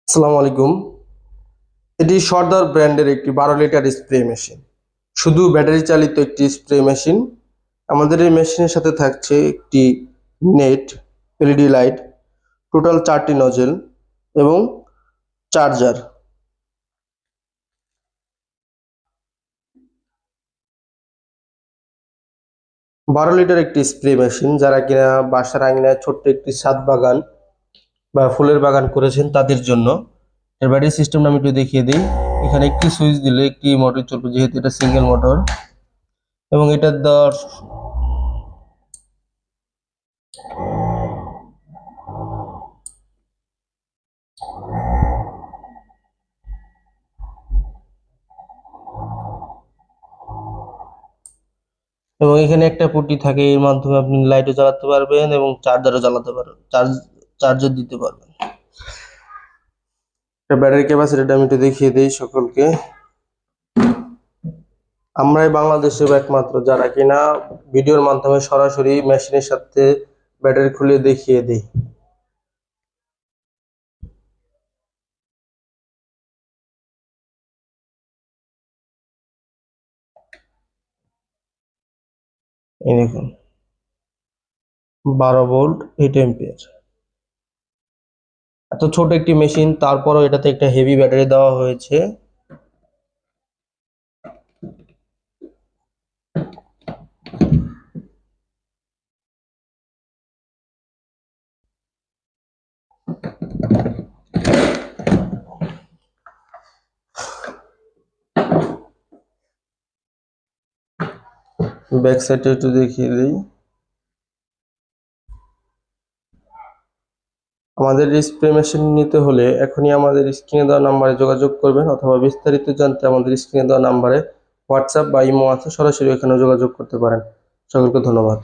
আসসালামু আলাইকুম। এটি সর্দার ব্র্যান্ডের একটি 12 লিটার স্প্রে মেশিন। শুধু ব্যাটারি চালিত একটি স্প্রে মেশিন। আমাদের এই মেশিনের সাথে থাকছে একটি নেট, এলইডি লাইট, টোটাল 4টি নজেল এবং চার্জার। 12 লিটার একটি স্প্রে মেশিন, যারা কিনা বাসার আঙিনায় ছোট্ট একটি ছাদ বাগান বা ফুলের বাগান করেছেন তাদের জন্য। এর ব্যাটারি সিস্টেমটা আমি একটু দেখিয়ে দিই। এখানে একটি সুইচ দিলে একটি মোটর চলবে, যেহেতু এটা সিঙ্গেল মোটর। এবং এটার দেওয়ার এবং এখানে একটা পুটি থাকে, এর মাধ্যমে আপনি লাইটও জ্বালাতে পারবেন এবং চার্জারও জ্বালাতে পারবেন, চার্জার দিতে পারবেন। ব্যাটারি ক্যাপাসিটিটা আমি একটু দেখিয়ে দিই সকলকে। আমরাই বাংলাদেশে একমাত্র যারা কিনা ভিডিওর মাধ্যমে সরাসরি মেশিনের সাথে ব্যাটারি খুলে দেখিয়ে দিই। এই দেখুন, 12 ভোল্ট 8 এম্পিয়ার। এত ছোট একটি মেশিন, তারপরও এটাতে একটা হেভি ব্যাটারি দেওয়া হয়েছে। ব্যাক সাইডে একটু দেখিয়ে দিই। আমাদের স্প্রে মেশিন নিতে হলে এখনই আমাদের স্ক্রিনে দেওয়া নাম্বারে যোগাযোগ করবেন, অথবা বিস্তারিত জানতে আমাদের স্ক্রিনে দেওয়া নাম্বারে হোয়াটসঅ্যাপ বা ইমো আছে, সরাসরি এখানে যোগাযোগ করতে পারেন। সকলকে ধন্যবাদ।